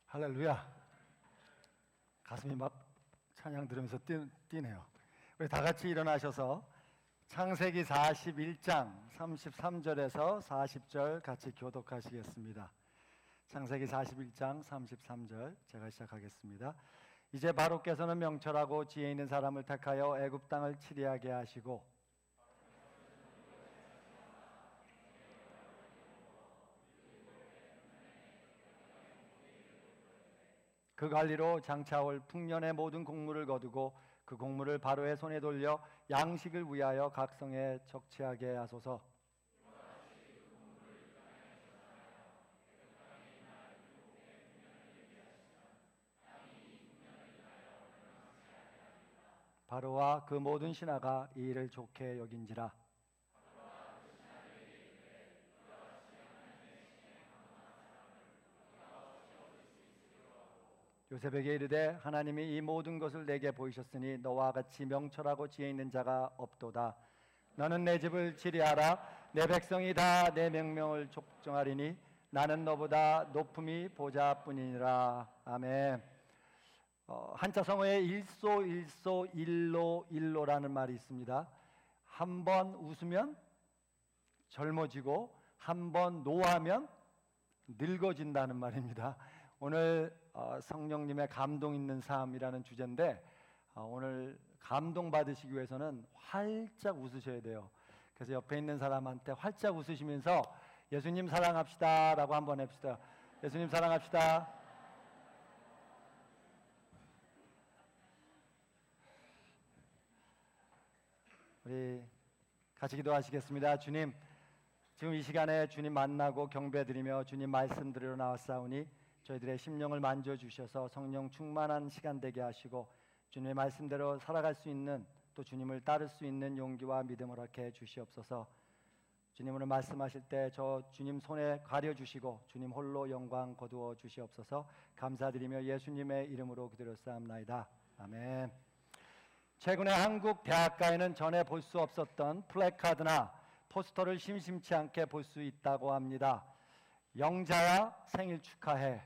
할렐루야. 가슴이 막 찬양 들으면서 뛰네요. 우리 다 같이 일어나셔서 창세기 41장 33절에서 40절 같이 교독하시겠습니다. 창세기 41장 33절 제가 시작하겠습니다. 이제 바로께서는 명철하고 지혜 있는 사람을 택하여 애굽 땅을 치리하게 하시고 그 관리로 장차올 풍년의 모든 곡물을 거두고 그 곡물을 바로의 손에 돌려 양식을 위하여 각 성에 적치하게 하소서. 바로와 그 모든 신하가 이 일을 좋게 여긴지라. 요셉에게 이르되 하나님이 이 모든 것을 내게 보이셨으니 너와 같이 명철하고 지혜 있는 자가 없도다. 너는 내 집을 치리하라. 내 백성이 다 내 명령을 족정하리니 나는 너보다 높음이 보좌뿐이니라. 아멘. 한자 성어에 일소 일로라는 말이 있습니다. 한 번 웃으면 젊어지고 한 번 노하면 늙어진다는 말입니다. 오늘 성령님의 감동 있는 삶이라는 주제인데 오늘 감동 받으시기 위해서는 활짝 웃으셔야 돼요. 그래서 옆에 있는 사람한테 활짝 웃으시면서 예수님 사랑합시다 라고 한번 해봅시다. 예수님 사랑합시다. 우리 같이 기도하시겠습니다. 주님, 지금 이 시간에 주님 만나고 경배드리며 주님 말씀 드리러 나왔사오니 저희들의 심령을 만져주셔서 성령 충만한 시간 되게 하시고 주님의 말씀대로 살아갈 수 있는 또 주님을 따를 수 있는 용기와 믿음을 얻게 주시옵소서. 주님 오늘 말씀하실 때 저 주님 손에 가려주시고 주님 홀로 영광 거두어 주시옵소서. 감사드리며 예수님의 이름으로 기도했사옵나이다. 아멘. 최근에 한국 대학가에는 전에 볼 수 없었던 플래카드나 포스터를 심심치 않게 볼 수 있다고 합니다. 영자야 생일 축하해.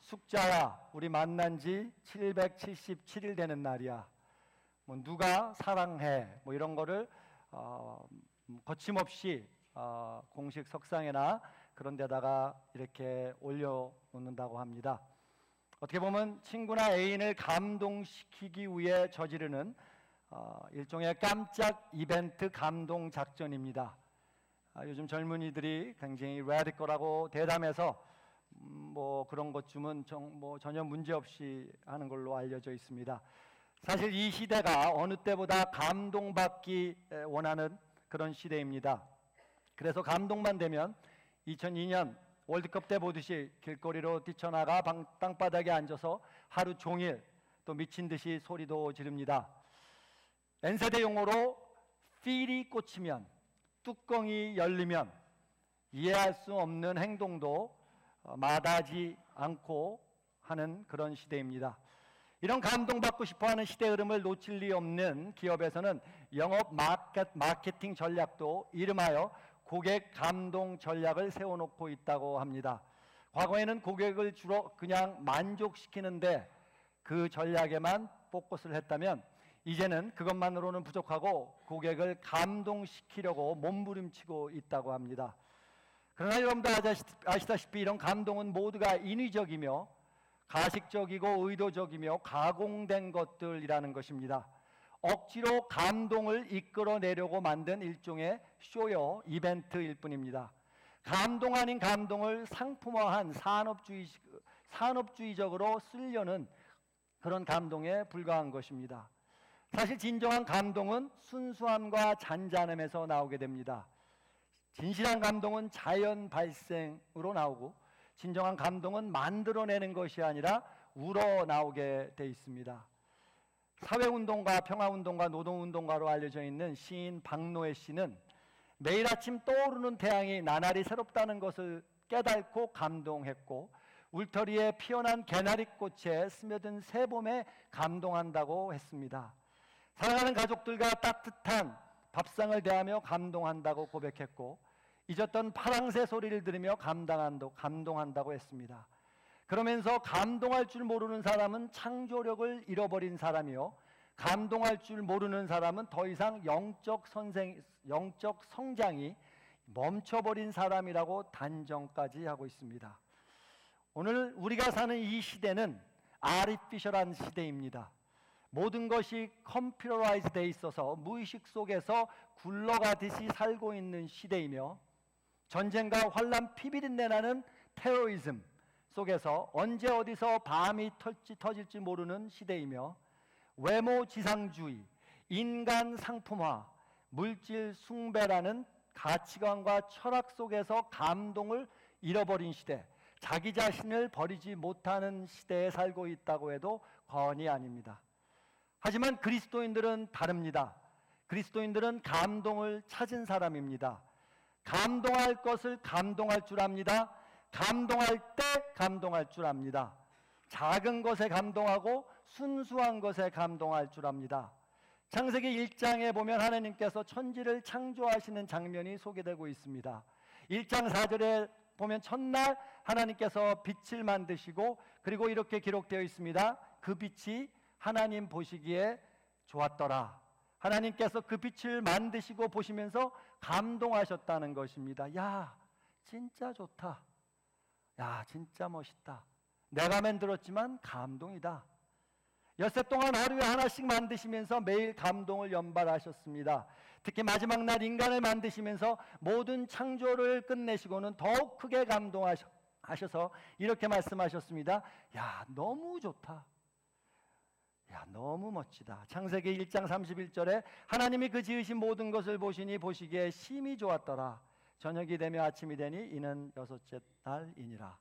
숙자야 우리 만난 지 777일 되는 날이야. 뭐 누가 사랑해 뭐 이런 거를 거침없이 공식 석상에나 그런 데다가 이렇게 올려놓는다고 합니다. 어떻게 보면 친구나 애인을 감동시키기 위해 저지르는 일종의 깜짝 이벤트 감동 작전입니다. 요즘 젊은이들이 굉장히 라디컬하고 대담해서 뭐 그런 것쯤은 전혀 문제없이 하는 걸로 알려져 있습니다. 사실 이 시대가 어느 때보다 감동받기 원하는 그런 시대입니다. 그래서 감동만 되면 2002년 월드컵 때 보듯이 길거리로 뛰쳐나가 땅바닥에 앉아서 하루 종일 또 미친 듯이 소리도 지릅니다. N세대 용어로 필이 꽂히면, 뚜껑이 열리면 이해할 수 없는 행동도 마다하지 않고 하는 그런 시대입니다. 이런 감동받고 싶어하는 시대 흐름을 놓칠 리 없는 기업에서는 영업 마케팅 전략도 이름하여 고객 감동 전략을 세워놓고 있다고 합니다. 과거에는 고객을 주로 그냥 만족시키는데 그 전략에만 포커스를 했다면 이제는 그것만으로는 부족하고 고객을 감동시키려고 몸부림치고 있다고 합니다. 그러나 여러분도 아시다시피 이런 감동은 모두가 인위적이며 가식적이고 의도적이며 가공된 것들이라는 것입니다. 억지로 감동을 이끌어내려고 만든 일종의 쇼여 이벤트일 뿐입니다. 감동 아닌 감동을 상품화한 산업주의적으로 쓰려는 그런 감동에 불과한 것입니다. 사실 진정한 감동은 순수함과 잔잔함에서 나오게 됩니다. 진실한 감동은 자연 발생으로 나오고 진정한 감동은 만들어내는 것이 아니라 우러나오게 돼 있습니다. 사회운동가, 평화운동가, 노동운동가로 알려져 있는 시인 박노해 씨는 매일 아침 떠오르는 태양이 나날이 새롭다는 것을 깨닫고 감동했고 울터리에 피어난 개나리꽃에 스며든 새봄에 감동한다고 했습니다. 사랑하는 가족들과 따뜻한 밥상을 대하며 감동한다고 고백했고 잊었던 파랑새 소리를 들으며 감동한다고 했습니다. 그러면서 감동할 줄 모르는 사람은 창조력을 잃어버린 사람이요, 감동할 줄 모르는 사람은 더 이상 영적 성장이 멈춰버린 사람이라고 단정까지 하고 있습니다. 오늘 우리가 사는 이 시대는 아티피셜한 시대입니다. 모든 것이 컴퓨터라이즈 돼 있어서 무의식 속에서 굴러가듯이 살고 있는 시대이며, 전쟁과 환란 피비린내 나는 테러리즘 속에서 언제 어디서 밤이 터질지 모르는 시대이며, 외모 지상주의, 인간 상품화, 물질 숭배라는 가치관과 철학 속에서 감동을 잃어버린 시대, 자기 자신을 버리지 못하는 시대에 살고 있다고 해도 과언이 아닙니다. 하지만 그리스도인들은 다릅니다. 그리스도인들은 감동을 찾은 사람입니다. 감동할 것을 감동할 줄 압니다. 감동할 때 감동할 줄 압니다. 작은 것에 감동하고 순수한 것에 감동할 줄 압니다. 창세기 1장에 보면 하나님께서 천지를 창조하시는 장면이 소개되고 있습니다. 1장 4절에 보면 첫날 하나님께서 빛을 만드시고, 그리고 이렇게 기록되어 있습니다. 그 빛이 하나님 보시기에 좋았더라. 하나님께서 그 빛을 만드시고 보시면서 감동하셨다는 것입니다. 야, 진짜 좋다. 야, 진짜 멋있다. 내가 만들었지만 감동이다. 엿새 동안 하루에 하나씩 만드시면서 매일 감동을 연발하셨습니다. 특히 마지막 날 인간을 만드시면서 모든 창조를 끝내시고는 더욱 크게 감동하셔서 이렇게 말씀하셨습니다. 야, 너무 좋다. 야, 너무 멋지다. 창세기 1장 31절에 하나님이 그 지으신 모든 것을 보시니 보시기에 심히 좋았더라. 저녁이 되며 아침이 되니 이는 여섯째 날이니라.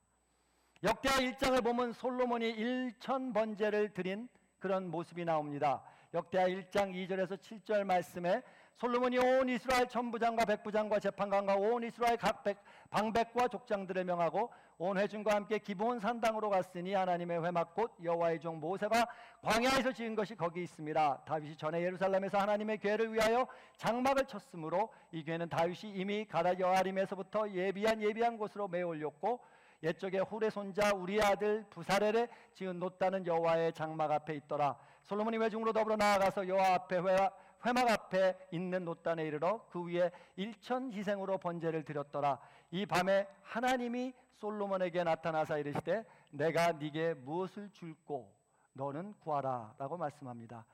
역대하 1장을 보면 솔로몬이 1000번제를 드린 그런 모습이 나옵니다. 역대하 1장 2절에서 7절 말씀에 솔로몬이 온 이스라엘 천부장과 백부장과 재판관과 온 이스라엘 각 방백과 족장들을 명하고 온 회중과 함께 기브온 산당으로 갔으니 하나님의 회막 곧 여호와의 종 모세가 광야에서 지은 것이 거기 있습니다. 다윗이 전에 예루살렘에서 하나님의 궤를 위하여 장막을 쳤으므로 이 궤는 다윗이 이미 가라 여아림에서부터 예비한 곳으로 메어 올렸고, 옛적에 훌의 손자 우리의 아들 부사렐에 지은 놋다는 여호와의 장막 앞에 있더라. 솔로몬이 회중으로 더불어 나아가서 여호와 앞에 회막 앞에 있는 놋단에 이르러 그 위에 1000 희생으로 번제를 드렸더라. 이 밤에 하나님이 솔로몬에게 나타나사 이르시되 내가 네게 무엇을 줄꼬 너는 구하라 라고 말씀합니다.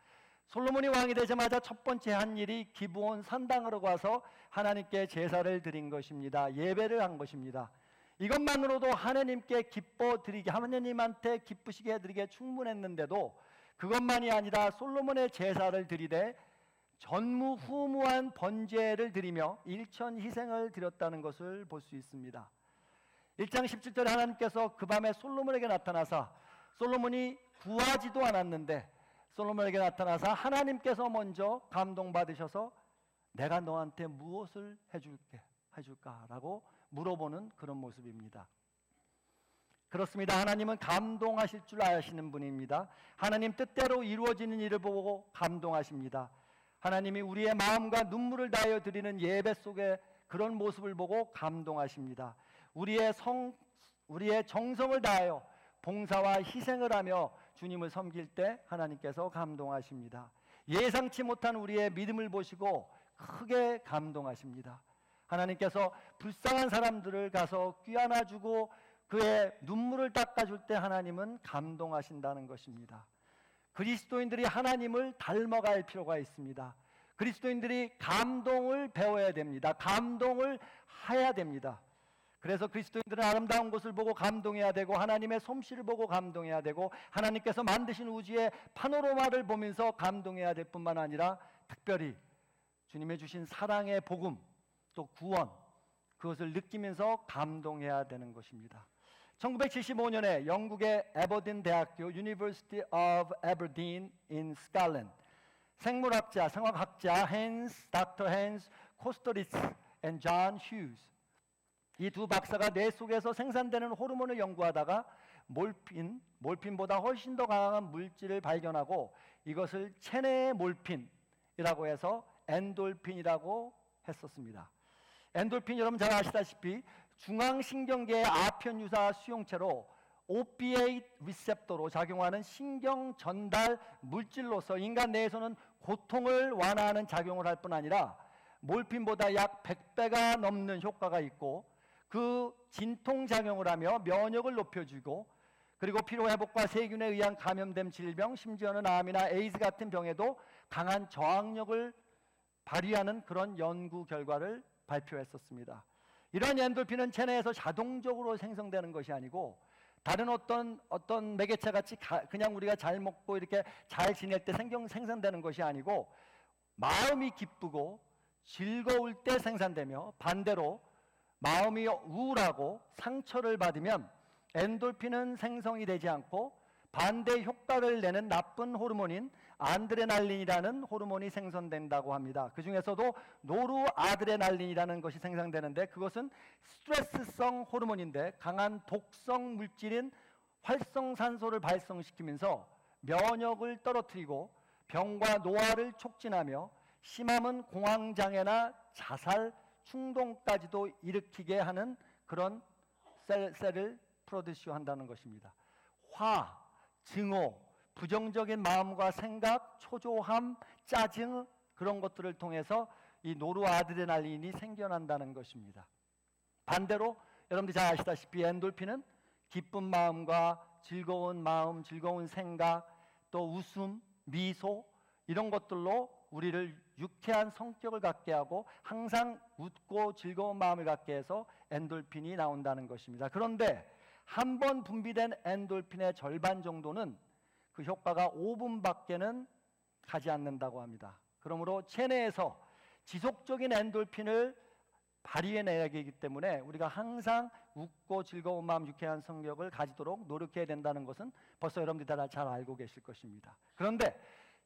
솔로몬이 왕이 되자마자 첫 번째 한 일이 기브온 산당으로 가서 하나님께 제사를 드린 것입니다. 예배를 한 것입니다. 이것만으로도 하나님께 하나님한테 기쁘시게 해드리기에 충분했는데도 그것만이 아니라 솔로몬의 제사를 드리되 전무후무한 번제를 드리며 1000 희생을 드렸다는 것을 볼 수 있습니다. 1장 17절에 하나님께서 그 밤에 솔로몬에게 나타나사, 솔로몬이 구하지도 않았는데 솔로몬에게 나타나사 하나님께서 먼저 감동받으셔서 내가 너한테 무엇을 해줄까라고 물어보는 그런 모습입니다. 그렇습니다. 하나님은 감동하실 줄 아시는 분입니다. 하나님 뜻대로 이루어지는 일을 보고 감동하십니다. 하나님이 우리의 마음과 눈물을 다하여 드리는 예배 속에 그런 모습을 보고 감동하십니다. 우리의 정성을 다하여 봉사와 희생을 하며 주님을 섬길 때 하나님께서 감동하십니다. 예상치 못한 우리의 믿음을 보시고 크게 감동하십니다. 하나님께서 불쌍한 사람들을 가서 뀌어안아주고 그의 눈물을 닦아줄 때 하나님은 감동하신다는 것입니다. 그리스도인들이 하나님을 닮아갈 필요가 있습니다. 그리스도인들이 감동을 배워야 됩니다. 감동을 해야 됩니다. 그래서 그리스도인들은 아름다운 것을 보고 감동해야 되고, 하나님의 솜씨를 보고 감동해야 되고, 하나님께서 만드신 우주의 파노라마를 보면서 감동해야 될 뿐만 아니라 특별히 주님의 주신 사랑의 복음, 또 구원, 그것을 느끼면서 감동해야 되는 것입니다. 1975년에 영국의 에버딘 대학교 University of Aberdeen in Scotland 생물학자, 생화학자 Dr. Hans Kosteritz and John Hughes, 이 두 박사가 뇌 속에서 생산되는 호르몬을 연구하다가 몰핀보다 훨씬 더 강한 물질을 발견하고 이것을 체내 몰핀이라고 해서 엔돌핀이라고 했었습니다. 엔돌핀 여러분 잘 아시다시피 중앙신경계의 아편 유사 수용체로 오피에이트 리셉터로 작용하는 신경 전달 물질로서 인간 내에서는 고통을 완화하는 작용을 할 뿐 아니라 몰핀보다 약 100배가 넘는 효과가 있고 그 진통작용을 하며 면역을 높여주고 그리고 피로회복과 세균에 의한 감염된 질병, 심지어는 암이나 에이즈 같은 병에도 강한 저항력을 발휘하는 그런 연구 결과를 발표했었습니다. 이런 엔돌핀은 체내에서 자동적으로 생성되는 것이 아니고 다른 어떤 매개체 같이 그냥 우리가 잘 먹고 이렇게 잘 지낼 때 생성되는 것이 아니고 마음이 기쁘고 즐거울 때 생산되며 반대로 마음이 우울하고 상처를 받으면 엔돌핀은 생성이 되지 않고 반대 효과를 내는 나쁜 호르몬인 아드레날린이라는 호르몬이 생성된다고 합니다. 그 중에서도 노르아드레날린이라는 것이 생성되는데 그것은 스트레스성 호르몬인데 강한 독성 물질인 활성산소를 발생시키면서 면역을 떨어뜨리고 병과 노화를 촉진하며 심함은 공황장애나 자살, 충동까지도 일으키게 하는 그런 셀을 프로듀스 한다는 것입니다. 화, 증오, 부정적인 마음과 생각, 초조함, 짜증 그런 것들을 통해서 이 노르아드레날린이 생겨난다는 것입니다. 반대로 여러분들이 잘 아시다시피 엔돌핀은 기쁜 마음과 즐거운 마음, 즐거운 생각, 또 웃음, 미소 이런 것들로 우리를 유쾌한 성격을 갖게 하고 항상 웃고 즐거운 마음을 갖게 해서 엔돌핀이 나온다는 것입니다. 그런데 한 번 분비된 엔돌핀의 절반 정도는 그 효과가 5분밖에는 가지 않는다고 합니다. 그러므로 체내에서 지속적인 엔돌핀을 발휘해내야 하기 때문에 우리가 항상 웃고 즐거운 마음, 유쾌한 성격을 가지도록 노력해야 된다는 것은 벌써 여러분들이 다 잘 알고 계실 것입니다. 그런데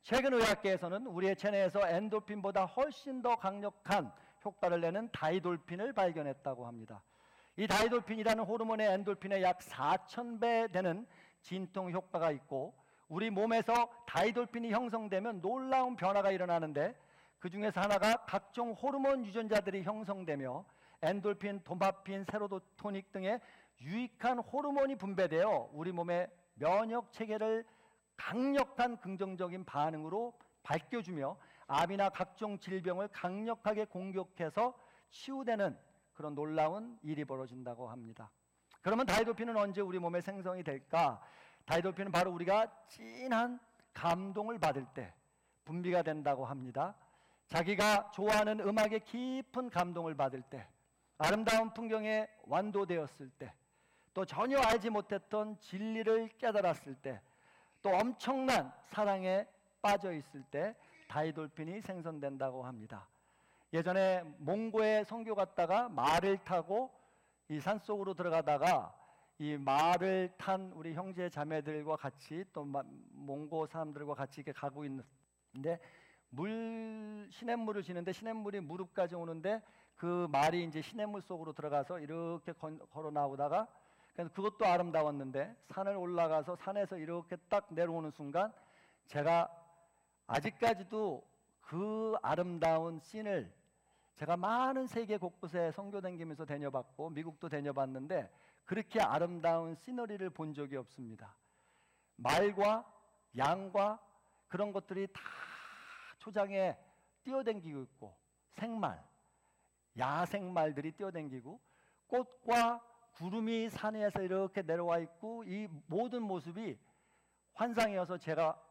최근 의학계에서는 우리의 체내에서 엔돌핀보다 훨씬 더 강력한 효과를 내는 다이돌핀을 발견했다고 합니다. 이 다이돌핀이라는 호르몬의 엔돌핀의 약 4,000배 되는 진통 효과가 있고 우리 몸에서 다이돌핀이 형성되면 놀라운 변화가 일어나는데 그 중에서 하나가 각종 호르몬 유전자들이 형성되며 엔돌핀, 도파민, 세로토닉 등의 유익한 호르몬이 분배되어 우리 몸의 면역 체계를 강력한 긍정적인 반응으로 밝혀주며 암이나 각종 질병을 강력하게 공격해서 치유되는 그런 놀라운 일이 벌어진다고 합니다. 그러면 다이돌핀은 언제 우리 몸에 생성이 될까? 다이돌핀은 바로 우리가 진한 감동을 받을 때 분비가 된다고 합니다. 자기가 좋아하는 음악에 깊은 감동을 받을 때, 아름다운 풍경에 완도되었을 때, 또 전혀 알지 못했던 진리를 깨달았을 때, 또 엄청난 사랑에 빠져 있을 때 다이돌핀이 생성된다고 합니다. 예전에 몽고에 선교 갔다가 말을 타고 이 산속으로 들어가다가 이 말을 탄 우리 형제 자매들과 같이 또 몽고 사람들과 같이 이렇게 가고 있는데 시냇물을 지는데 시냇물이 무릎까지 오는데 그 말이 이제 시냇물 속으로 들어가서 이렇게 걸어 나오다가 그것도 아름다웠는데 산을 올라가서 산에서 이렇게 딱 내려오는 순간 제가 아직까지도 그 아름다운 씬을 제가 많은 세계 곳곳에 선교 다니면서 다녀봤고 미국도 다녀봤는데 그렇게 아름다운 시너리를 본 적이 없습니다. 말과 양과 그런 것들이 다 초장에 뛰어댕기고 있고 생말, 야생말들이 뛰어댕기고 꽃과 구름이 산에서 이렇게 내려와 있고 이 모든 모습이 환상이어서 제가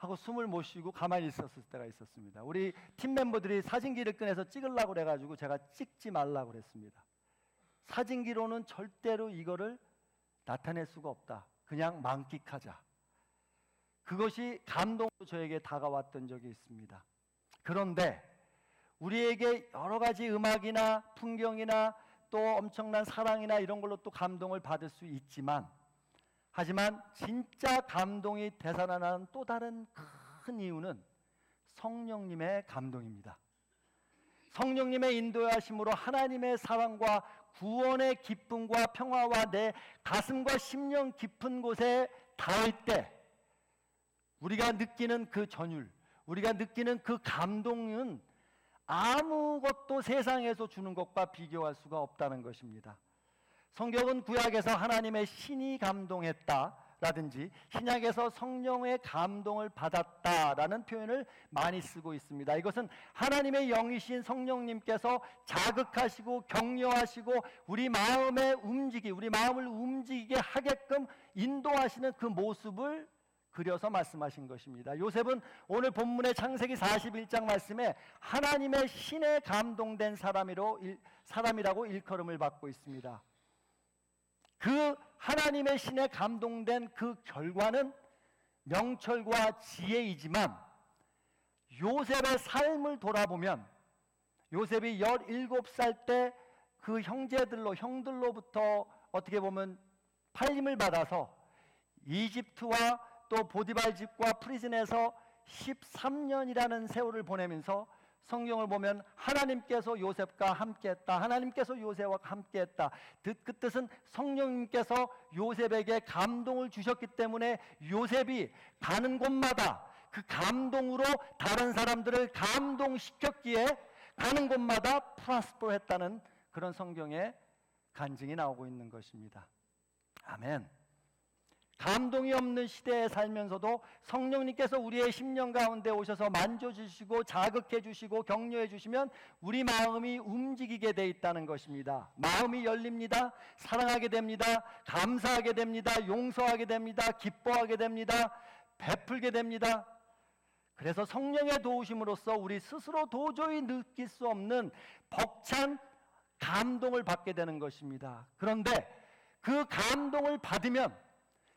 하고 숨을 못 쉬고 가만히 있었을 때가 있었습니다. 우리 팀 멤버들이 사진기를 꺼내서 찍으려고 그래가지고 제가 찍지 말라고 그랬습니다. 사진기로는 절대로 이거를 나타낼 수가 없다. 그냥 만끽하자. 그것이 감동으로 저에게 다가왔던 적이 있습니다. 그런데 우리에게 여러 가지 음악이나 풍경이나 또 엄청난 사랑이나 이런 걸로 또 감동을 받을 수 있지만 하지만 진짜 감동이 되살아나는 또 다른 큰 이유는 성령님의 감동입니다. 성령님의 인도하심으로 하나님의 사랑과 구원의 기쁨과 평화와 내 가슴과 심령 깊은 곳에 닿을 때 우리가 느끼는 그 전율, 우리가 느끼는 그 감동은 아무것도 세상에서 주는 것과 비교할 수가 없다는 것입니다. 성경은 구약에서 하나님의 신이 감동했다라든지 신약에서 성령의 감동을 받았다라는 표현을 많이 쓰고 있습니다. 이것은 하나님의 영이신 성령님께서 자극하시고 격려하시고 우리 마음을 움직이게 하게끔 인도하시는 그 모습을 그려서 말씀하신 것입니다. 요셉은 오늘 본문의 창세기 41장 말씀에 하나님의 신에 감동된 사람이라고 일컬음을 받고 있습니다. 그 하나님의 신에 감동된 그 결과는 명철과 지혜이지만 요셉의 삶을 돌아보면 요셉이 17살 때 그 형들로부터 어떻게 보면 팔림을 받아서 이집트와 또 보디발 집과 프리즌에서 13년이라는 세월을 보내면서 성경을 보면 하나님께서 요셉과 함께했다. 하나님께서 요셉과 함께했다. 그 뜻은 성령님께서 요셉에게 감동을 주셨기 때문에 요셉이 가는 곳마다 그 감동으로 다른 사람들을 감동시켰기에 가는 곳마다 프라스퍼했다는 그런 성경의 간증이 나오고 있는 것입니다. 아멘. 감동이 없는 시대에 살면서도 성령님께서 우리의 심령 가운데 오셔서 만져주시고 자극해주시고 격려해주시면 우리 마음이 움직이게 돼 있다는 것입니다. 마음이 열립니다. 사랑하게 됩니다. 감사하게 됩니다. 용서하게 됩니다. 기뻐하게 됩니다. 베풀게 됩니다. 그래서 성령의 도우심으로써 우리 스스로 도저히 느낄 수 없는 벅찬 감동을 받게 되는 것입니다. 그런데 그 감동을 받으면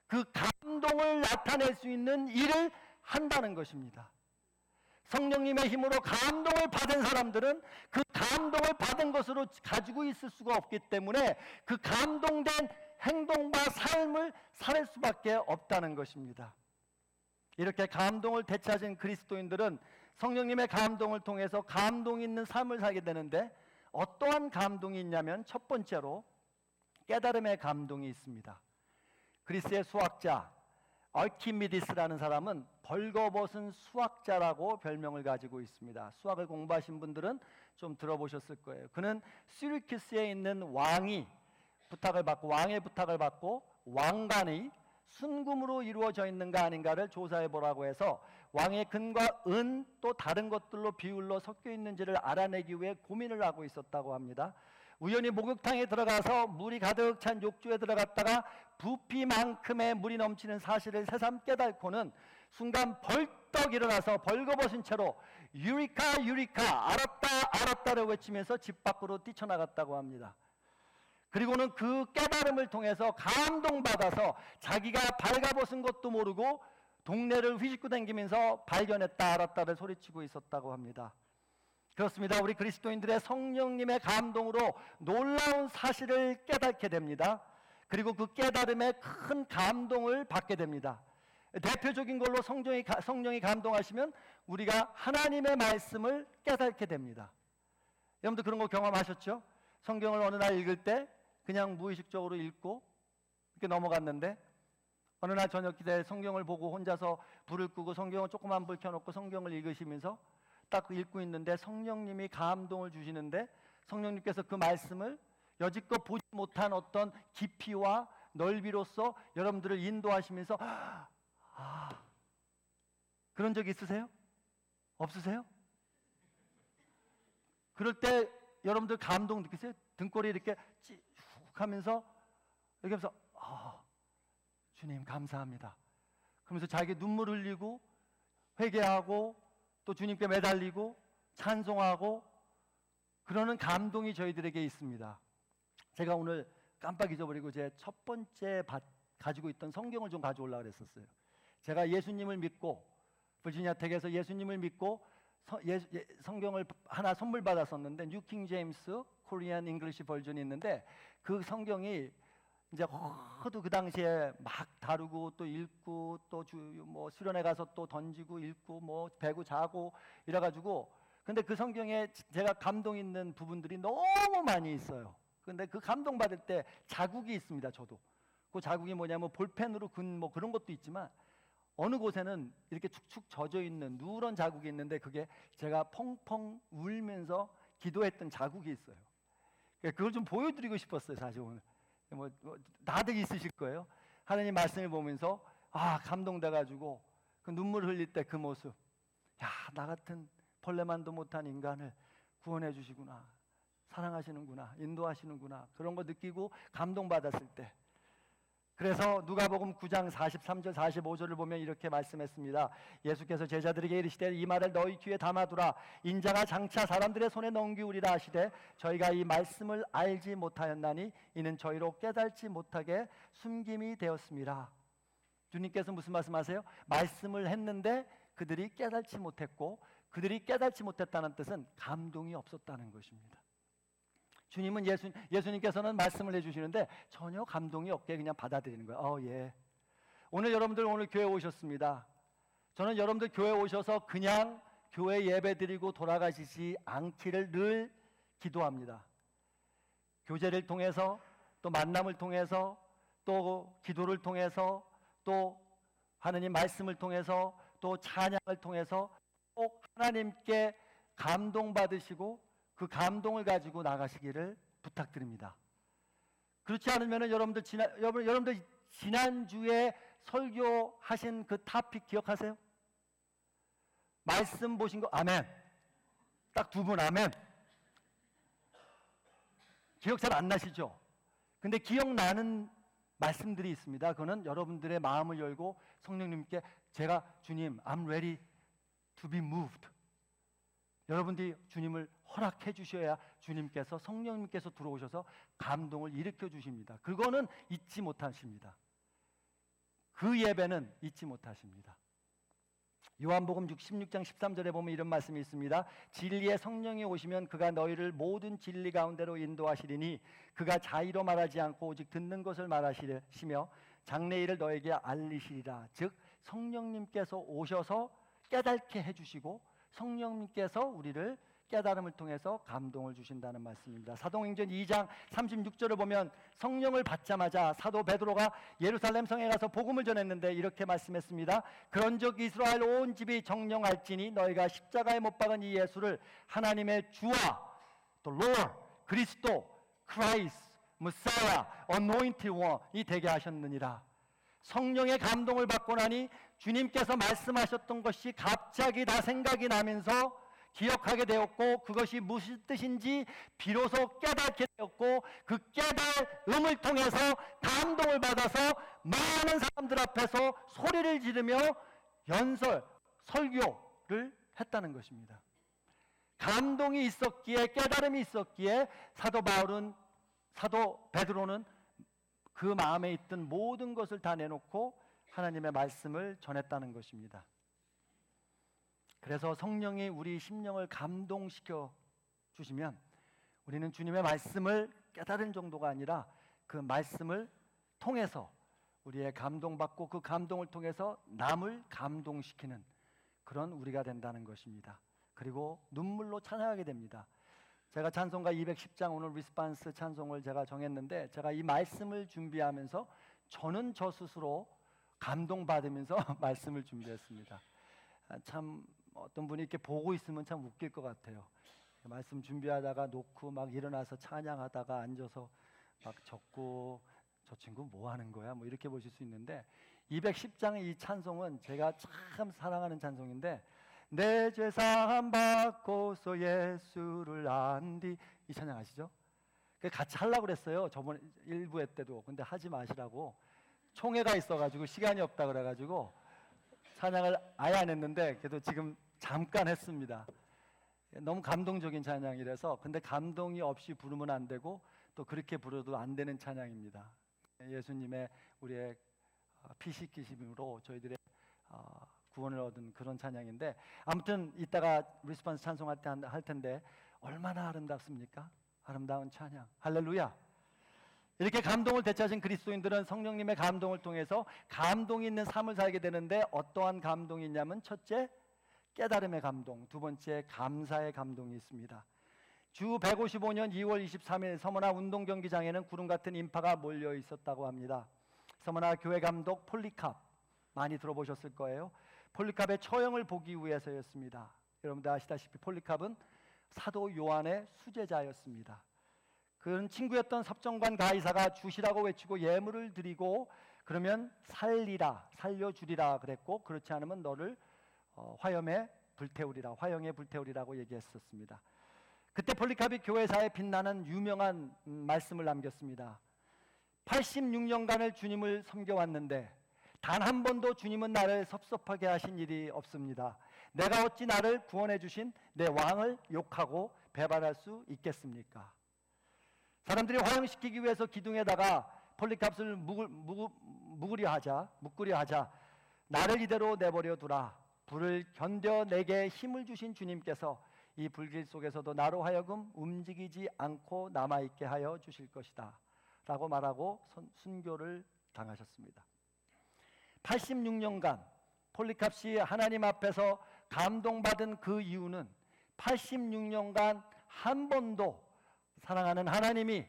그 감동을 나타낼 수 있는 일을 한다는 것입니다. 성령님의 힘으로 감동을 받은 사람들은 그 감동을 받은 것으로 가지고 있을 수가 없기 때문에 그 감동된 행동과 삶을 살 수밖에 없다는 것입니다. 이렇게 감동을 되찾은 그리스도인들은 성령님의 감동을 통해서 감동 있는 삶을 살게 되는데 어떠한 감동이 있냐면 첫 번째로 깨달음의 감동이 있습니다. 그리스의 수학자 알키미디스라는 사람은 벌거벗은 수학자라고 별명을 가지고 있습니다. 수학을 공부하신 분들은 좀 들어보셨을 거예요. 그는 시리큐스에 있는 왕의 부탁을 받고 왕관이 순금으로 이루어져 있는가 아닌가를 조사해 보라고 해서 왕의 금과 은 또 다른 것들로 비율로 섞여 있는지를 알아내기 위해 고민을 하고 있었다고 합니다. 우연히 목욕탕에 들어가서 물이 가득 찬 욕조에 들어갔다가 부피만큼의 물이 넘치는 사실을 새삼 깨닫고는 순간 벌떡 일어나서 벌거벗은 채로 유리카 유리카 알았다라고 외치면서 집 밖으로 뛰쳐나갔다고 합니다. 그리고는 그 깨달음을 통해서 감동받아서 자기가 발가벗은 것도 모르고 동네를 휘짓고 다니면서 발견했다 알았다를 소리치고 있었다고 합니다. 그렇습니다. 우리 그리스도인들의 성령님의 감동으로 놀라운 사실을 깨닫게 됩니다. 그리고 그 깨달음에 큰 감동을 받게 됩니다. 대표적인 걸로 성령이 감동하시면 우리가 하나님의 말씀을 깨닫게 됩니다. 여러분들 그런 거 경험하셨죠? 성경을 어느 날 읽을 때 그냥 무의식적으로 읽고 이렇게 넘어갔는데 어느 날 저녁 기대에 성경을 보고 혼자서 불을 끄고 성경을 조그만 불 켜놓고 성경을 읽으시면서 딱 읽고 있는데 성령님이 감동을 주시는데 성령님께서 그 말씀을 여지껏 보지 못한 어떤 깊이와 넓이로서 여러분들을 인도하시면서 그런 적 있으세요? 없으세요? 그럴 때 여러분들 감동 느끼세요? 등골이 이렇게 쭉 하면서 이렇게 하면서 주님 감사합니다. 그러면서 자기 눈물 흘리고 회개하고 또 주님께 매달리고 찬송하고 그러는 감동이 저희들에게 있습니다. 제가 오늘 깜빡 잊어버리고 제 첫 번째 가지고 있던 성경을 좀 가져오려고 그랬었어요. 제가 예수님을 믿고 버지니아 텍에서 예수님을 믿고 성경을 하나 선물 받았었는데 뉴 킹 제임스 코리안 잉글리시 버전이 있는데 그 성경이 이제 하도 그 당시에 막 다루고 또 읽고 또 뭐 수련회 가서 또 던지고 읽고 뭐 배고 자고 이래가지고 근데 그 성경에 제가 감동 있는 부분들이 너무 많이 있어요. 근데 그 감동 받을 때 자국이 있습니다. 저도 그 자국이 뭐냐면 볼펜으로 근 뭐 그런 것도 있지만 어느 곳에는 이렇게 축축 젖어 있는 누런 자국이 있는데 그게 제가 펑펑 울면서 기도했던 자국이 있어요. 그걸 좀 보여드리고 싶었어요. 사실 오늘 다들 있으실 거예요. 하나님 말씀을 보면서 감동돼가지고 그 눈물 흘릴 때 그 모습, 나 같은 벌레만도 못한 인간을 구원해 주시구나, 사랑하시는구나, 인도하시는구나, 그런 거 느끼고 감동받았을 때. 그래서 누가복음 9장 43절 45절을 보면 이렇게 말씀했습니다. 예수께서 제자들에게 이르시되 이 말을 너희 귀에 담아두라. 인자가 장차 사람들의 손에 넘기우리라 하시되 저희가 이 말씀을 알지 못하였나니 이는 저희로 깨달지 못하게 숨김이 되었습니다. 주님께서 무슨 말씀하세요? 말씀을 했는데 그들이 깨달지 못했고, 그들이 깨달지 못했다는 뜻은 감동이 없었다는 것입니다. 주님은 예수님께서는 말씀을 해주시는데 전혀 감동이 없게 그냥 받아들이는 거예요. 예. 오늘 여러분들 오늘 교회 오셨습니다. 저는 여러분들 교회 오셔서 그냥 교회 예배 드리고 돌아가시지 않기를 늘 기도합니다. 교제를 통해서, 또 만남을 통해서, 또 기도를 통해서, 또 하나님 말씀을 통해서, 또 찬양을 통해서 꼭 하나님께 감동받으시고 그 감동을 가지고 나가시기를 부탁드립니다. 그렇지 않으면 여러분들 지난주에 설교하신 그 토픽 기억하세요? 말씀 보신 거 아멘. 딱 두 분 아멘. 기억 잘 안 나시죠? 근데 기억나는 말씀들이 있습니다. 그거는 여러분들의 마음을 열고 성령님께 제가 주님, I'm ready to be moved. 여러분들이 주님을 허락해 주셔야 주님께서, 성령님께서 들어오셔서 감동을 일으켜 주십니다. 그거는 잊지 못하십니다. 그 예배는 잊지 못하십니다. 요한복음 16장 13절에 보면 이런 말씀이 있습니다. 진리의 성령이 오시면 그가 너희를 모든 진리 가운데로 인도하시리니 그가 자의로 말하지 않고 오직 듣는 것을 말하시며 장래일을 너에게 알리시리라. 즉 성령님께서 오셔서 깨닫게 해주시고 성령님께서 우리를 깨달음을 통해서 감동을 주신다는 말씀입니다. 사도행전 2장 36절을 보면 성령을 받자마자 사도 베드로가 예루살렘 성에 가서 복음을 전했는데 이렇게 말씀했습니다. 그런즉 이스라엘 온 집이 정령할지니 너희가 십자가에 못 박은 이 예수를 하나님의 주와 또 Lord, 그리스도, Christ, Messiah, Anointed One이 되게 하셨느니라. 성령의 감동을 받고 나니 주님께서 말씀하셨던 것이 갑자기 다 생각이 나면서 기억하게 되었고 그것이 무슨 뜻인지 비로소 깨닫게 되었고 그 깨달음을 통해서 감동을 받아서 많은 사람들 앞에서 소리를 지르며 설교를 했다는 것입니다. 감동이 있었기에, 깨달음이 있었기에 사도 베드로는 그 마음에 있던 모든 것을 다 내놓고 하나님의 말씀을 전했다는 것입니다. 그래서 성령이 우리 심령을 감동시켜 주시면 우리는 주님의 말씀을 깨달은 정도가 아니라 그 말씀을 통해서 우리의 감동받고 그 감동을 통해서 남을 감동시키는 그런 우리가 된다는 것입니다. 그리고 눈물로 찬양하게 됩니다. 제가 찬송가 210장 오늘 리스판스 찬송을 제가 정했는데 제가 이 말씀을 준비하면서 저는 저 스스로 감동받으면서 말씀을 준비했습니다. 참 어떤 분이 이렇게 보고 있으면 참 웃길 것 같아요. 말씀 준비하다가 놓고 막 일어나서 찬양하다가 앉아서 막 적고 저 친구 뭐 하는 거야? 뭐 이렇게 보실 수 있는데 210장의 이 찬송은 제가 참 사랑하는 찬송인데 내 죄 사함 받고서 예수를 안디 이 찬양 아시죠? 같이 하려고 그랬어요. 저번 1부회 때도. 근데 하지 마시라고 총회가 있어가지고 시간이 없다 그래가지고 찬양을 아예 안 했는데 그래도 지금 잠깐 했습니다. 너무 감동적인 찬양이라서. 근데 감동이 없이 부르면 안 되고 또 그렇게 부르도 안 되는 찬양입니다. 예수님의 우리의 피 씻기심으로 저희들의 구원을 얻은 그런 찬양인데 아무튼 이따가 리스폰스 찬송할 때 할 텐데 얼마나 아름답습니까? 아름다운 찬양. 할렐루야. 이렇게 감동을 되찾은 그리스도인들은 성령님의 감동을 통해서 감동이 있는 삶을 살게 되는데 어떠한 감동이 있냐면 첫째, 깨달음의 감동. 두 번째, 감사의 감동이 있습니다. 주 155년 2월 23일 서머나 운동경기장에는 구름 같은 인파가 몰려 있었다고 합니다. 서머나 교회 감독 폴리캅 많이 들어보셨을 거예요. 폴리캅의 처형을 보기 위해서였습니다. 여러분들 아시다시피 폴리캅은 사도 요한의 수제자였습니다. 그런 친구였던 섭정관 가이사가 주시라고 외치고 예물을 드리고 그러면 살려주리라 그랬고, 그렇지 않으면 너를 화염에 불태우리라고 얘기했었습니다. 그때 폴리카비 교회사에 빛나는 유명한 말씀을 남겼습니다. 86년간을 주님을 섬겨왔는데 단 한 번도 주님은 나를 섭섭하게 하신 일이 없습니다. 내가 어찌 나를 구원해 주신 내 왕을 욕하고 배반할 수 있겠습니까? 사람들이 화형시키기 위해서 기둥에다가 폴리캅스를 묶으려 하자 나를 이대로 내버려 두라. 불을 견뎌 내게 힘을 주신 주님께서 이 불길 속에서도 나로 하여금 움직이지 않고 남아있게 하여 주실 것이다 라고 말하고 순교를 당하셨습니다. 86년간 폴리캅스이 하나님 앞에서 감동받은 그 이유는 86년간 한 번도 사랑하는 하나님이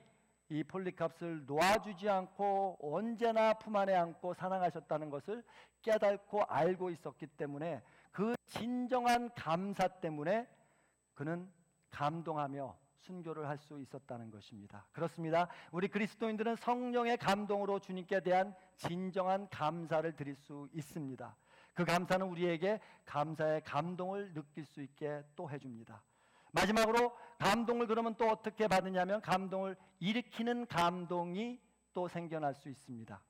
이 폴리캅스를 놓아주지 않고 언제나 품 안에 안고 사랑하셨다는 것을 깨닫고 알고 있었기 때문에, 그 진정한 감사 때문에 그는 감동하며 순교를 할 수 있었다는 것입니다. 그렇습니다. 우리 그리스도인들은 성령의 감동으로 주님께 대한 진정한 감사를 드릴 수 있습니다. 그 감사는 우리에게 감사의 감동을 느낄 수 있게 또 해줍니다. 마지막으로 감동을 그러면 또 어떻게 받느냐면, 감동을 일으키는 감동이 또 생겨날 수 있습니다.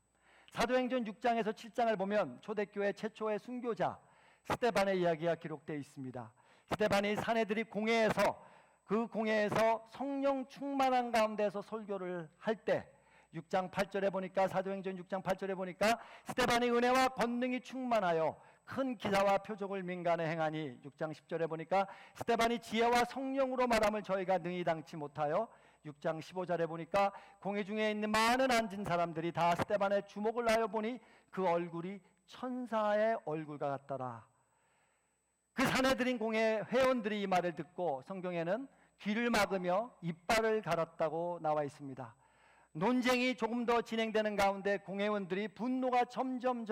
사도행전 6장에서 7장을 보면 초대교회 최초의 순교자 스데반의 이야기가 기록되어 있습니다. 스데반이 사내들이 그 공회에서 성령 충만한 가운데서 설교를 할 때 6장 8절에 보니까, 사도행전 6장 8절에 보니까 스데반이 은혜와 권능이 충만하여 큰 기사와 표적을 민간에 행하니, 6장 10절에 보니까 스데반이 지혜와 성령으로 말함을 저희가 능히 당치 못하여, 6장 15절에 보니까 공회 중에 있는 많은 앉은 사람들이 다 스데반의 주목을 하여 보니 그 얼굴이 천사의 얼굴과 같더라. 그 사내들인 공회 회원들이 이 말을 듣고 성경에는 귀를 막으며 이빨을 갈았다고 나와 있습니다. 논쟁이 조금 더 진행되는 가운데 공회원들이 분노가 점점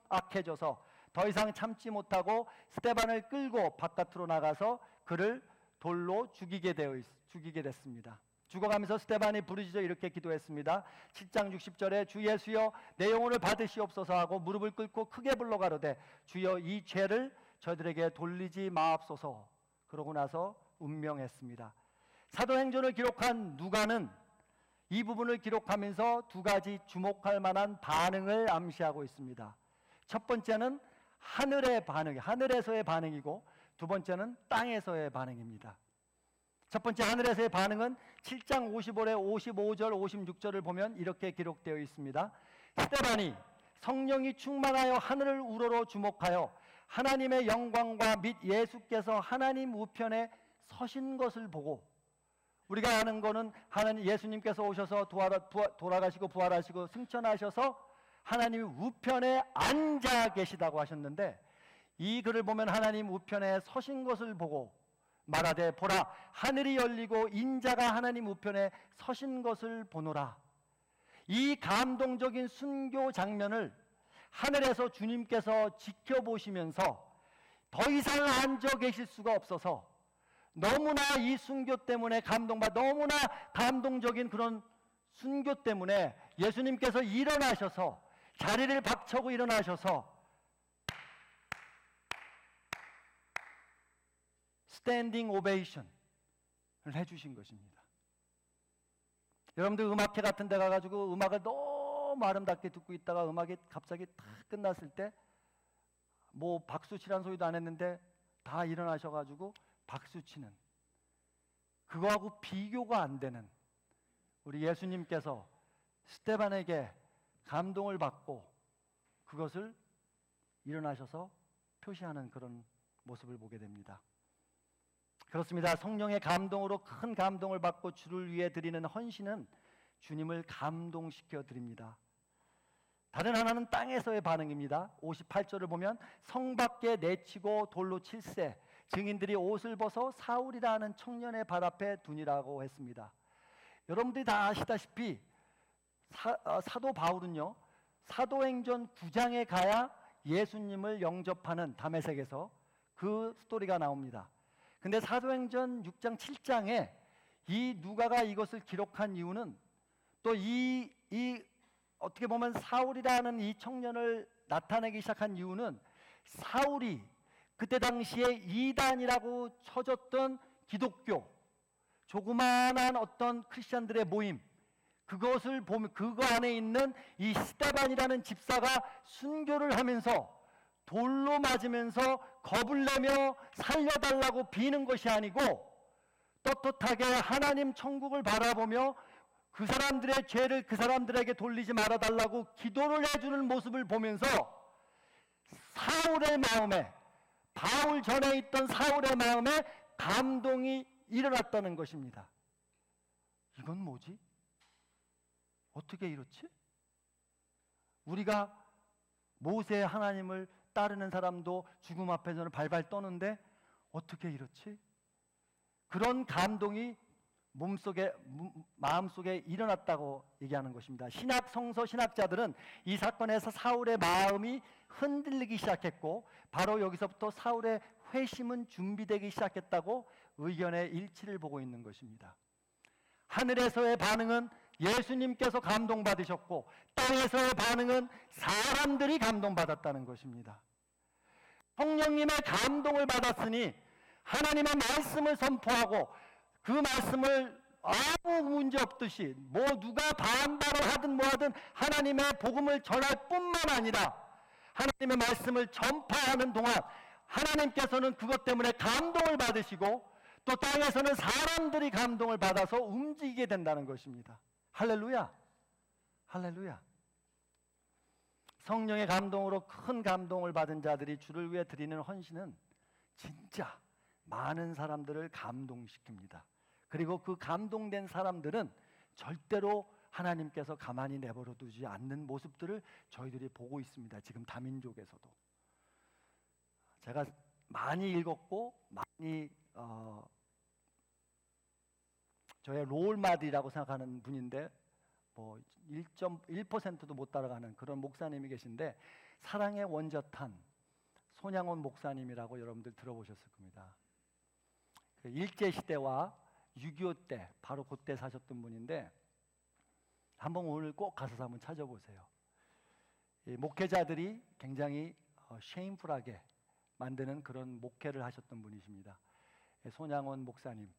악해져서 더 이상 참지 못하고 스데반을 끌고 바깥으로 나가서 그를 돌로 죽이게 됐습니다. 죽어가면서 스데반이 부르짖어 이렇게 기도했습니다. 7장 60절에 주 예수여 내 영혼을 받으시옵소서 하고 무릎을 꿇고 크게 불러 가로되 주여 이 죄를 저들에게 돌리지 마옵소서. 그러고 나서 운명했습니다. 사도행전을 기록한 누가는 이 부분을 기록하면서 두 가지 주목할 만한 반응을 암시하고 있습니다. 첫 번째는 하늘에서의 반응이고, 두 번째는 땅에서의 반응입니다. 첫 번째 하늘에서의 반응은 7장 55절 56절을 보면 이렇게 기록되어 있습니다. 스데반이 성령이 충만하여 하늘을 우러러 주목하여 하나님의 영광과 및 예수께서 하나님 우편에 서신 것을 보고, 우리가 아는 거는 예수님께서 오셔서 돌아가시고 부활하시고 승천하셔서 하나님 우편에 앉아 계시다고 하셨는데, 이 글을 보면 하나님 우편에 서신 것을 보고 말하되 보라 하늘이 열리고 인자가 하나님 우편에 서신 것을 보노라. 이 감동적인 순교 장면을 하늘에서 주님께서 지켜보시면서 더 이상 앉아 계실 수가 없어서, 너무나 이 순교 때문에 너무나 감동적인 그런 순교 때문에 예수님께서 일어나셔서 자리를 박차고 일어나셔서 스탠딩 오베이션을 해주신 것입니다. 여러분들 음악회 같은 데 가가지고 음악을 너무 아름답게 듣고 있다가 음악이 갑자기 다 끝났을 때 뭐 박수 치라는 소리도 안 했는데 다 일어나셔가지고 박수 치는, 그거하고 비교가 안 되는 우리 예수님께서 스데반에게 감동을 받고 그것을 일어나셔서 표시하는 그런 모습을 보게 됩니다. 그렇습니다. 성령의 감동으로 큰 감동을 받고 주를 위해 드리는 헌신은 주님을 감동시켜 드립니다. 다른 하나는 땅에서의 반응입니다. 58절을 보면 성 밖에 내치고 돌로 칠세 증인들이 옷을 벗어 사울이라 하는 청년의 발 앞에 두니라고 했습니다. 여러분들이 다 아시다시피 사도 바울은요, 사도행전 9장에 가야 예수님을 영접하는 다메섹에서 그 스토리가 나옵니다. 근데 사도행전 6장 7장에 이 누가가 이것을 기록한 이유는 또 이 어떻게 보면 사울이라는 이 청년을 나타내기 시작한 이유는 사울이 그때 당시에 이단이라고 쳐졌던 기독교, 조그마한 어떤 크리스천들의 모임, 그것을 보면 그거 안에 있는 이 스데반이라는 집사가 순교를 하면서 돌로 맞으면서 겁을 내며 살려달라고 비는 것이 아니고 떳떳하게 하나님 천국을 바라보며 그 사람들의 죄를 그 사람들에게 돌리지 말아달라고 기도를 해주는 모습을 보면서 사울의 마음에, 바울 전에 있던 사울의 마음에 감동이 일어났다는 것입니다. 이건 뭐지? 어떻게 이렇지? 우리가 모세의 하나님을 따르는 사람도 죽음 앞에서는 발발 떠는데 어떻게 이렇지? 그런 감동이 마음속에 일어났다고 얘기하는 것입니다. 성서 신학자들은 이 사건에서 사울의 마음이 흔들리기 시작했고 바로 여기서부터 사울의 회심은 준비되기 시작했다고 의견의 일치를 보고 있는 것입니다. 하늘에서의 반응은 예수님께서 감동받으셨고 땅에서의 반응은 사람들이 감동받았다는 것입니다. 성령님의 감동을 받았으니 하나님의 말씀을 선포하고 그 말씀을 아무 문제 없듯이 누가 반발을 하든 뭐하든 하나님의 복음을 전할 뿐만 아니라 하나님의 말씀을 전파하는 동안 하나님께서는 그것 때문에 감동을 받으시고 또 땅에서는 사람들이 감동을 받아서 움직이게 된다는 것입니다. 할렐루야, 할렐루야. 성령의 감동으로 큰 감동을 받은 자들이 주를 위해 드리는 헌신은 진짜 많은 사람들을 감동시킵니다. 그리고 그 감동된 사람들은 절대로 하나님께서 가만히 내버려 두지 않는 모습들을 저희들이 보고 있습니다. 지금 다민족에서도. 제가 많이 읽었고 많이 저의 롤마들이라고 생각하는 분인데 1.1%도 못 따라가는 그런 목사님이 계신데 사랑의 원저탄 손양원 목사님이라고 여러분들 들어보셨을 겁니다. 그 일제시대와 6.25 때 바로 그때 사셨던 분인데 한번 오늘 꼭 가서 한번 찾아보세요. 이 목회자들이 굉장히 쉐임풀하게 만드는 그런 목회를 하셨던 분이십니다. 손양원 목사님,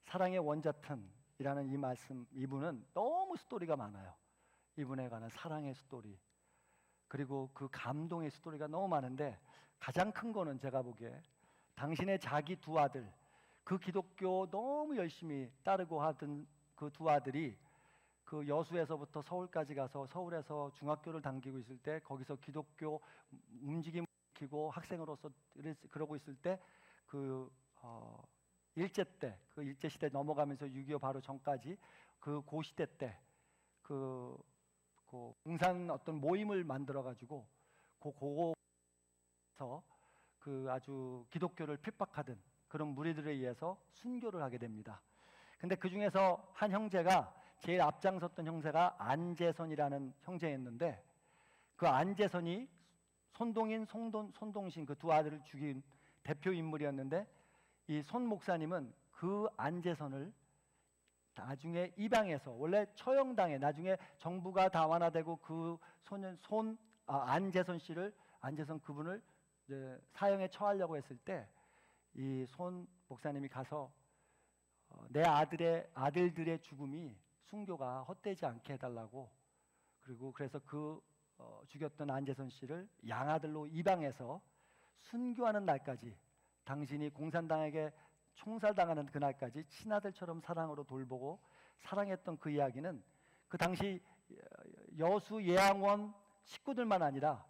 사랑의 원자탄이라는 이 말씀, 이분은 너무 스토리가 많아요. 이분에 관한 사랑의 스토리, 그리고 그 감동의 스토리가 너무 많은데 가장 큰 거는 제가 보기에 당신의 자기 두 아들, 그 기독교 너무 열심히 따르고 하던 그 두 아들이 그 여수에서부터 서울까지 가서 서울에서 중학교를 다니고 있을 때 거기서 기독교 움직임을 일으키고 학생으로서 그러고 있을 때 일제 때, 그 일제 시대 넘어가면서 6.25 바로 전까지 그 시대 때 그 공산 어떤 모임을 만들어 가지고 고고서 그 아주 기독교를 핍박하던 그런 무리들에 의해서 순교를 하게 됩니다. 근데 그 중에서 한 형제가 제일 앞장섰던 형제가 안재선이라는 형제였는데 그 안재선이 손동인, 손동신 그 두 아들을 죽인 대표 인물이었는데 이 손 목사님은 그 안재선을 나중에 입양해서 원래 처형당해 나중에 정부가 다 완화되고 그 안재선 씨를 안재선 그분을 이제 사형에 처하려고 했을 때 이 손 목사님이 가서 내 아들들의 죽음이 순교가 헛되지 않게 해달라고 그리고 그래서 죽였던 안재선 씨를 양아들로 입양해서 순교하는 날까지 당신이 공산당에게 총살당하는 그날까지 친아들처럼 사랑으로 돌보고 사랑했던 그 이야기는 그 당시 여수 예양원 식구들만 아니라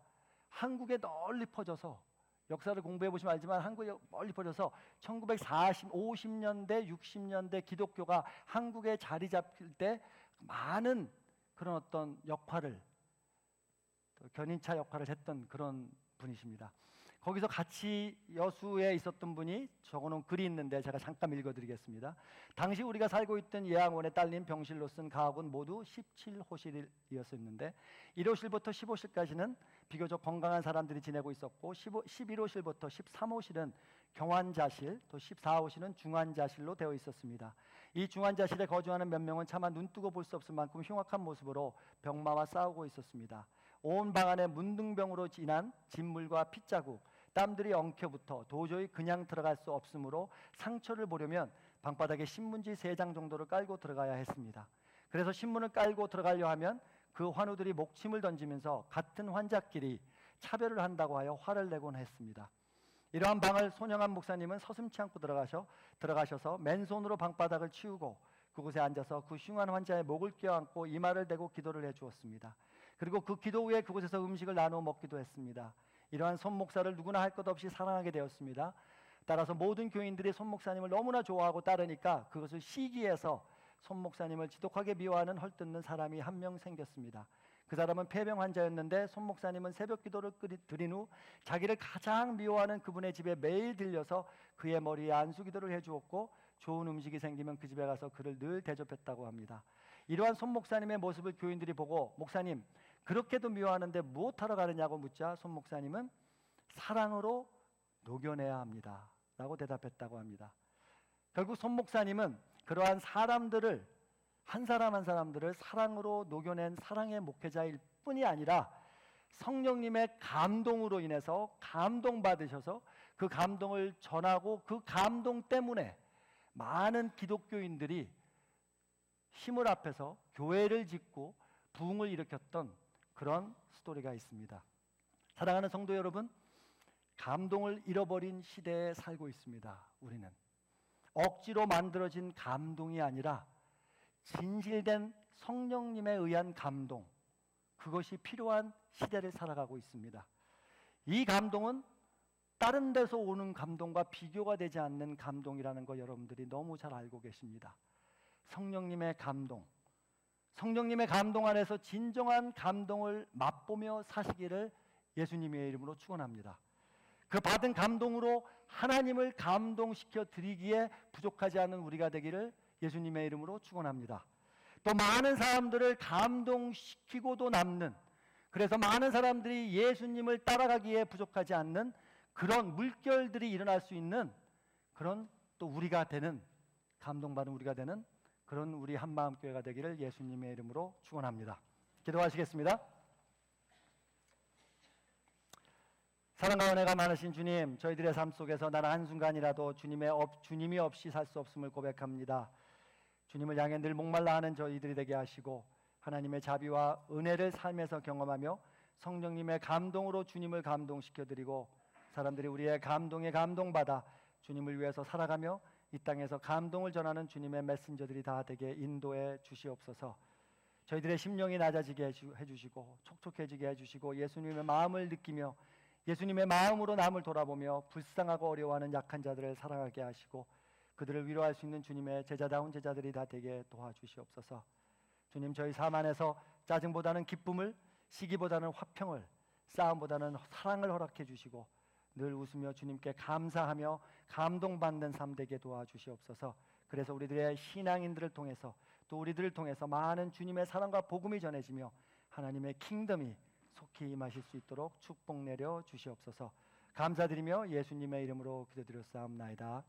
한국에 널리 퍼져서 역사를 공부해 보시면 알지만 한국에 멀리 퍼져서 1950년대 60년대 기독교가 한국에 자리 잡힐 때 많은 그런 어떤 역할을 견인차 역할을 했던 그런 분이십니다. 거기서 같이 여수에 있었던 분이 적어놓은 글이 있는데 제가 잠깐 읽어드리겠습니다. 당시 우리가 살고 있던 예양원에 딸린 병실로 쓴 가옥은 모두 17호실이었었는데 1호실부터 15호실까지는 비교적 건강한 사람들이 지내고 있었고 11호실부터 13호실은 경환자실, 또 14호실은 중환자실로 되어 있었습니다. 이 중환자실에 거주하는 몇 명은 차마 눈뜨고 볼 수 없을 만큼 흉악한 모습으로 병마와 싸우고 있었습니다. 온 방 안에 문둥병으로 인한 진물과 핏자국, 땀들이 엉켜붙어 도저히 그냥 들어갈 수 없으므로 상처를 보려면 방바닥에 신문지 3장 정도를 깔고 들어가야 했습니다. 그래서 신문을 깔고 들어가려 하면 그 환우들이 목침을 던지면서 같은 환자끼리 차별을 한다고 하여 화를 내곤 했습니다. 이러한 방을 손영한 목사님은 서슴지 않고 들어가셔서 맨손으로 방바닥을 치우고 그곳에 앉아서 그 흉한 환자의 목을 껴안고 이마를 대고 기도를 해주었습니다. 그리고 그 기도 후에 그곳에서 음식을 나누어 먹기도 했습니다. 이러한 손 목사를 누구나 할 것 없이 사랑하게 되었습니다. 따라서 모든 교인들이 손 목사님을 너무나 좋아하고 따르니까 그것을 시기해서 손 목사님을 지독하게 미워하는 헐뜯는 사람이 한 명 생겼습니다. 그 사람은 폐병 환자였는데 손 목사님은 새벽 기도를 드린 후 자기를 가장 미워하는 그분의 집에 매일 들려서 그의 머리에 안수 기도를 해주었고 좋은 음식이 생기면 그 집에 가서 그를 늘 대접했다고 합니다. 이러한 손 목사님의 모습을 교인들이 보고 목사님 그렇게도 미워하는데 무엇하러 가느냐고 묻자 손 목사님은 사랑으로 녹여내야 합니다 라고 대답했다고 합니다. 결국 손 목사님은 그러한 사람들을 한 사람 한 사람들을 사랑으로 녹여낸 사랑의 목회자일 뿐이 아니라 성령님의 감동으로 인해서 감동받으셔서 그 감동을 전하고 그 감동 때문에 많은 기독교인들이 힘을 합해서 교회를 짓고 부흥을 일으켰던 그런 스토리가 있습니다. 사랑하는 성도 여러분, 감동을 잃어버린 시대에 살고 있습니다. 우리는 억지로 만들어진 감동이 아니라 진실된 성령님에 의한 감동, 그것이 필요한 시대를 살아가고 있습니다. 이 감동은 다른 데서 오는 감동과 비교가 되지 않는 감동이라는 거 여러분들이 너무 잘 알고 계십니다. 성령님의 감동, 성령님의 감동 안에서 진정한 감동을 맛보며 사시기를 예수님의 이름으로 축원합니다. 그 받은 감동으로 하나님을 감동시켜 드리기에 부족하지 않은 우리가 되기를 예수님의 이름으로 축원합니다. 또 많은 사람들을 감동시키고도 남는, 그래서 많은 사람들이 예수님을 따라가기에 부족하지 않는 그런 물결들이 일어날 수 있는 그런 또 우리가 되는, 감동받은 우리가 되는 그런 우리 한마음교회가 되기를 예수님의 이름으로 축원합니다. 기도하시겠습니다. 사랑과 은혜가 많으신 주님, 저희들의 삶 속에서 나는 한순간이라도 주님이 없이 살 수 없음을 고백합니다. 주님을 향해 늘 목말라 하는 저희들이 되게 하시고 하나님의 자비와 은혜를 삶에서 경험하며 성령님의 감동으로 주님을 감동시켜드리고 사람들이 우리의 감동에 감동받아 주님을 위해서 살아가며 이 땅에서 감동을 전하는 주님의 메신저들이 다 되게 인도해 주시옵소서. 저희들의 심령이 낮아지게 해주시고 촉촉해지게 해주시고 예수님의 마음을 느끼며 예수님의 마음으로 남을 돌아보며 불쌍하고 어려워하는 약한 자들을 사랑하게 하시고 그들을 위로할 수 있는 주님의 제자다운 제자들이 다 되게 도와주시옵소서. 주님, 저희 삶 안에서 짜증보다는 기쁨을, 시기보다는 화평을, 싸움보다는 사랑을 허락해 주시고 늘 웃으며 주님께 감사하며 감동받는 삶 되게 도와주시옵소서. 그래서 우리들의 신앙인들을 통해서 또 우리들을 통해서 많은 주님의 사랑과 복음이 전해지며 하나님의 킹덤이 속히 임하실 수 있도록 축복 내려 주시옵소서. 감사드리며 예수님의 이름으로 기도드렸사옵나이다.